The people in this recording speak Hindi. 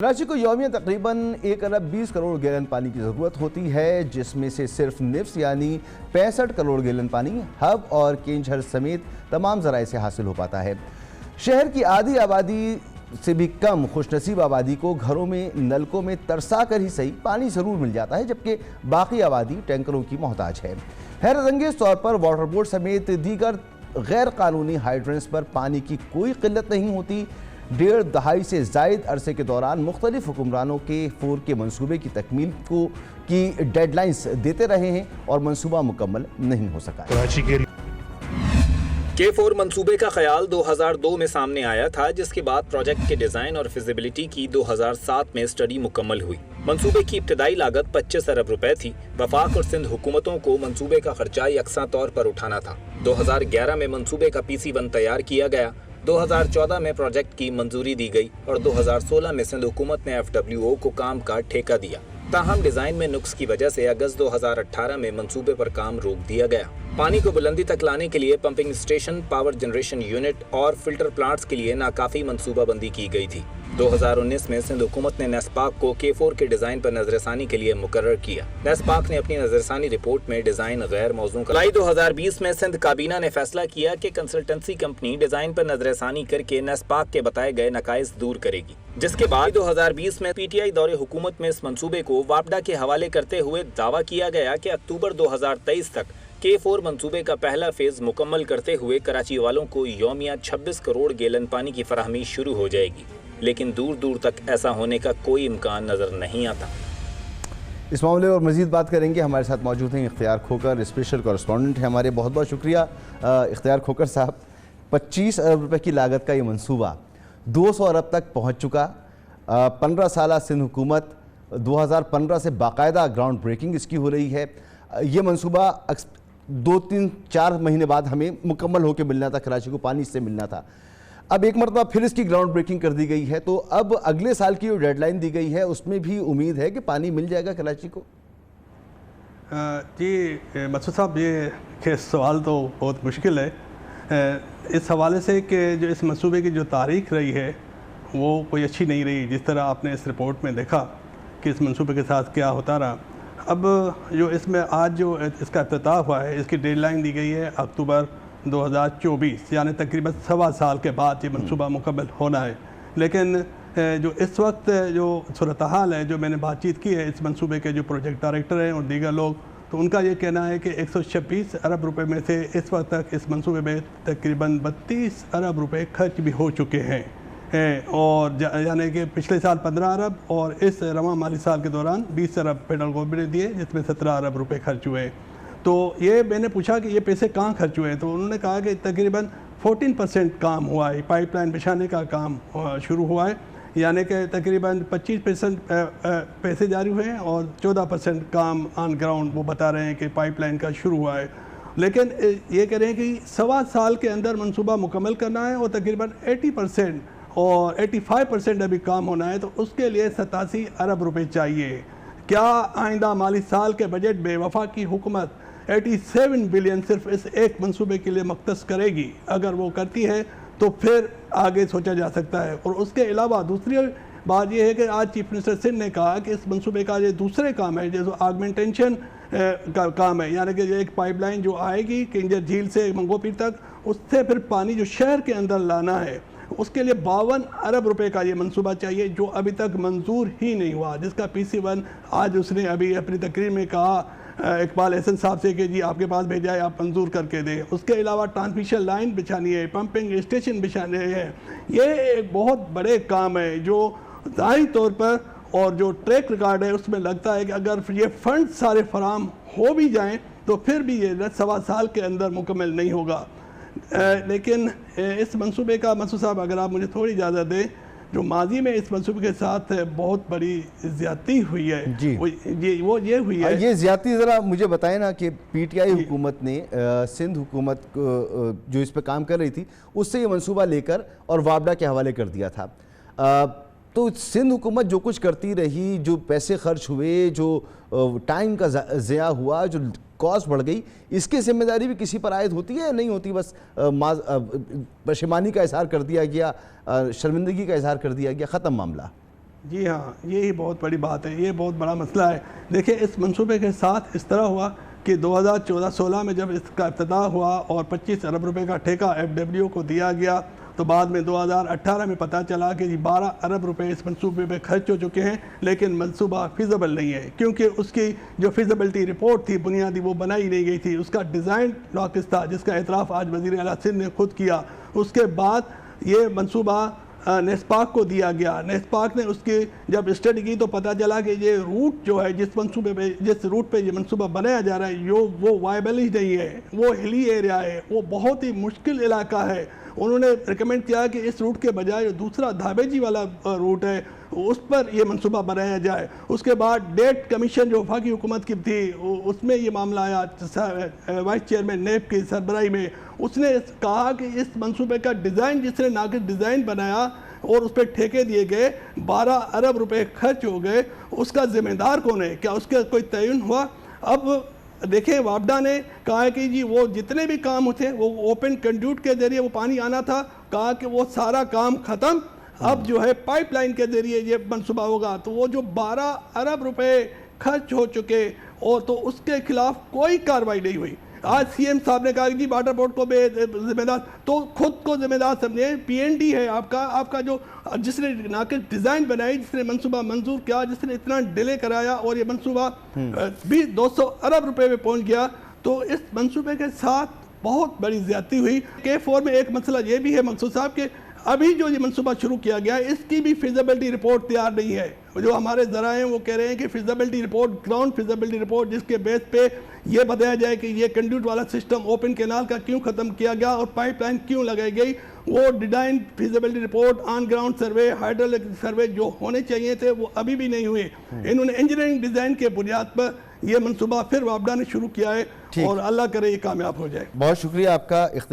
कराची को यौमिया तकरीबन 1 अरब 20 करोड़ गैलन पानी की ज़रूरत होती है, जिसमें से सिर्फ निफ्स यानी 65 करोड़ गैलन पानी हब और केंझर समेत तमाम ज़राए से हासिल हो पाता है। शहर की आधी आबादी से भी कम खुशनसीब आबादी को घरों में नलकों में तरसा कर ही सही पानी ज़रूर मिल जाता है, जबकि बाकी आबादी टैंकरों की मोहताज है। हैरतअंगेज़ तौर पर वाटर बोर्ड समेत दीगर गैर कानूनी हाइड्रेंस पर पानी की कोई किल्लत नहीं होती। 1.5 दहाई से जायद अरसे के दौरान मुख्तलिफ हुक्मरानों के 4 मंसूबे की तकमील की डेडलाइंस देते रहे हैं और मंसूबा मुकम्मल नहीं हो सका। कराची के K4 मंसूबे का ख्याल 2002 में सामने आया था, जिसके बाद प्रोजेक्ट के डिजाइन और फिजिबिलिटी की 2007 में स्टडी मुकम्मल हुई। मंसूबे की इब्तदाई लागत 25 अरब रुपए थी। वफाक और सिंध हुकूमतों को मंसूबे का खर्चा यकसा तौर पर उठाना था। 2011 में मंसूबे का PC1 तैयार किया गया। 2014 में प्रोजेक्ट की मंजूरी दी गई और 2016 में सिंध हुकूमत ने FWO को काम का ठेका दिया। ताहम डिजाइन में नुक्स की वजह से अगस्त 2018 में मंसूबे पर काम रोक दिया गया। पानी को बुलंदी तक लाने के लिए pumping station, power generation unit और फिल्टर प्लांट्स के लिए नाकाफी मंसूबाबंदी की गई थी। 2019 में सिंध हुकूमत ने नेस्पाक को K4 के डिजाइन पर नजरसानी के लिए मुकर्रर किया। नेस्पाक ने अपनी नजरसानी रिपोर्ट में डिजाइन गैर मौजू का। जुलाई 2020 में सिंध काबीना ने फैसला किया कि कंसल्टेंसी कंपनी डिजाइन पर नजरसानी करके नेस्पाक के बताए गए नकाइस दूर करेगी, जिसके बाद 2020 में PTI दौरे हुकूमत में इस मंसूबे को वापडा के हवाले करते हुए दावा किया गया कि अक्टूबर 2023 तक K4 मंसूबे का पहला फेज मुकम्मल करते हुए कराची वालों को यौमिया 26 करोड़ गैलन पानी की फराहमी शुरू हो जाएगी, लेकिन दूर दूर तक ऐसा होने का कोई इम्कान नज़र नहीं आता। इस मामले और मज़ीद बात करेंगे। हमारे साथ मौजूद हैं इख्तियार खोकर, स्पेशल कॉरेस्पॉन्डेंट हैं हमारे। बहुत बहुत शुक्रिया इख्तियार खोकर साहब। 25 अरब रुपए की लागत का ये मंसूबा 200 अरब तक पहुँच चुका। 15 साल सिंध हुकूमत 2015 से बाकायदा ग्राउंड ब्रेकिंग इसकी हो रही है। ये मंसूबा 2-3-4 महीने बाद हमें मुकम्मल होकर मिलना था, कराची को पानी इससे मिलना था। अब एक मरतबा फिर इसकी ग्राउंड ब्रेकिंग कर दी गई है, तो अब अगले साल की जो डेडलाइन दी गई है उसमें भी उम्मीद है कि पानी मिल जाएगा कराची को। जी मसूद साहब, ये सवाल तो बहुत मुश्किल है इस हवाले से कि जो इस मंसूबे की जो तारीख रही है वो कोई अच्छी नहीं रही। जिस तरह आपने इस रिपोर्ट में देखा कि इस मंसूबे के साथ क्या होता रहा। अब जो इसमें आज जो इसका इफ्तिताह हुआ है, इसकी डेडलाइन दी गई है अक्टूबर 2024, यानी तकरीबन 1.25 साल के बाद ये मंसूबा मुकम्मल होना है। लेकिन जो इस वक्त जो सूरत हाल है, जो मैंने बातचीत की है इस मंसूबे के जो प्रोजेक्ट डायरेक्टर हैं और दीगर लोग, तो उनका ये कहना है कि 126 अरब रुपए में से इस वक्त तक इस मंसूबे में तकरीबन 32 अरब रुपए खर्च भी हो चुके हैं और यानी कि पिछले साल 15 अरब और इस रवा माली साल के दौरान 20 अरब फेडरल गवर्नमेंट ने दिए, जिसमें 17 अरब रुपए खर्च हुए। तो ये मैंने पूछा कि ये पैसे कहाँ खर्च हुए, तो उन्होंने कहा कि तकरीबन 14% काम हुआ है, पाइपलाइन बिछाने का काम शुरू हुआ है, यानी कि तकरीबन 25% पैसे जारी हुए हैं और 14% काम ऑन ग्राउंड वो बता रहे हैं कि पाइपलाइन का शुरू हुआ है। लेकिन ये कह रहे हैं कि 1.25 साल के अंदर मंसूबा मुकम्मल करना है और तकरीबन 80% और 85% अभी काम होना है, तो उसके लिए 87 अरब रुपए चाहिए। क्या आइंदा माली साल के बजट में वफाकी हुकूमत 87 बिलियन सिर्फ इस एक मंसूबे के लिए मख्तस करेगी? अगर वो करती है तो फिर आगे सोचा जा सकता है। और उसके अलावा दूसरी बात यह है कि आज चीफ मिनिस्टर सिंध ने कहा कि इस मंसूबे का ये दूसरे काम है, जैसे आगमेंटेशन का काम है, यानी कि ये एक पाइपलाइन जो आएगी केंजर झील से मंगोपीर तक, उससे फिर पानी जो शहर के अंदर लाना है, उसके लिए 52 अरब रुपए का ये मंसूबा चाहिए, जो अभी तक मंजूर ही नहीं हुआ, जिसका PC1 आज उसने अभी अपनी तकरीर में कहा इकबाल एहसन साहब से कि जी आपके पास भेजा है, आप मंजूर करके दें। उसके अलावा ट्रांसमिशन लाइन बिछानी है, पंपिंग स्टेशन बिछाने हैं। ये एक बहुत बड़े काम है जो ज़ाहिरी तौर पर और जो ट्रैक रिकॉर्ड है उसमें लगता है कि अगर ये फंड सारे फराम हो भी जाएँ तो फिर भी ये 1.25 साल के अंदर मुकम्मल नहीं होगा। लेकिन इस मंसूबे का मसूद साहब, अगर आप मुझे थोड़ी इजाज़त दें, जो माजी में इस मंसूबे के साथ बहुत बड़ी ज़्यादती हुई है जी, वो ये हुई है। ये ज़्यादती ज़रा मुझे बताएं ना कि PTI हुकूमत ने सिंध हुकूमत जो इस पर काम कर रही थी उससे ये मंसूबा लेकर और वापडा के हवाले कर दिया था। तो सिंध हुकूमत जो कुछ करती रही, जो पैसे खर्च हुए, जो टाइम का ज़िया हुआ, जो कॉस्ट बढ़ गई, इसकी जिम्मेदारी भी किसी पर आयद होती है या नहीं होती? बस पशेमानी का इजहार कर दिया गया, शर्मिंदगी का इजहार कर दिया गया, ख़त्म मामला। जी हाँ, यही बहुत बड़ी बात है, ये बहुत बड़ा मसला है। देखिए, इस मंसूबे के साथ इस तरह हुआ कि 2014-16 में जब इसका इफ्तिताह हुआ और 25 अरब रुपए का ठेका FWO को दिया गया, तो बाद में 2018 में पता चला कि 12 अरब रुपए इस मंसूबे पे खर्च हो चुके हैं, लेकिन मंसूबा फिजिबल नहीं है, क्योंकि उसकी जो फिजिबिलिटी रिपोर्ट थी बुनियादी वो बनाई नहीं गई थी। उसका डिज़ाइन नाकिस था, जिसका एतराफ़ आज वज़ीर आला सिंध ने खुद किया। उसके बाद ये मंसूबा नेस्पाक को दिया गया। नेस्पाक ने उसकी जब स्टडी की तो पता चला कि ये रूट जो है जिस रूट पे ये मंसूबा बनाया जा रहा है वो वायबल ही नहीं है, वो हिली एरिया है, वो बहुत ही मुश्किल इलाका है। उन्होंने रिकमेंड किया कि इस रूट के बजाय जो दूसरा धाबेजी वाला रूट है उस पर यह मंसूबा बनाया जाए। उसके बाद डेट कमीशन जो वफाकी हुकूमत की थी उसमें ये मामला आया, वाइस चेयरमैन नेब की सरबराही में। उसने कहा कि इस मंसूबे का डिज़ाइन, जिसने नाकिस डिज़ाइन बनाया और उस पर ठेके दिए गए, 12 अरब रुपए खर्च हो गए, उसका जिम्मेदार कौन है? क्या उसका कोई तयन हुआ? अब देखिए, वापडा ने कहा है कि जी वो जितने भी काम होते वो ओपन कंड्यूट के जरिए वो पानी आना था, कहा कि वो सारा काम ख़त्म, अब जो है पाइपलाइन के जरिए ये मंसूबा होगा। तो वो जो 12 अरब रुपए खर्च हो चुके और तो उसके खिलाफ कोई कार्रवाई नहीं हुई। आज सीएम साहब ने कहा कि जी वाटर बोर्ड को जिम्मेदार, तो खुद को जिम्मेदार समझे। PND है आपका जो जिसने नाकिस डिज़ाइन बनाई, जिसने मंसूबा मंजूर किया, जिसने इतना डिले कराया और ये मंसूबा 200 अरब रुपए में पहुंच गया। तो इस मंसूबे के साथ बहुत बड़ी ज्यादती हुई। K4 में एक मसला ये भी है मकसूद साहब के अभी जो ये मंसूबा शुरू किया गया है इसकी भी फिजिबिलिटी रिपोर्ट तैयार नहीं है। जो हमारे ज़रा हैं वो कह रहे हैं कि feasibility report, ground feasibility report, जिसके बेस पे ये बताया जाए कि ये कंड्यूट वाला सिस्टम ओपन कैनाल का क्यों ख़त्म किया गया और पाइपलाइन क्यों लगाई गई, वो design feasibility report, on ground survey, hydrologic survey जो होने चाहिए थे वो अभी भी नहीं हुए। इन्होंने इंजीनियरिंग डिज़ाइन के बुनियाद पर यह मंसूबा फिर वापडा ने शुरू किया है और अल्लाह करे ये कामयाब हो जाए। बहुत शुक्रिया आपका।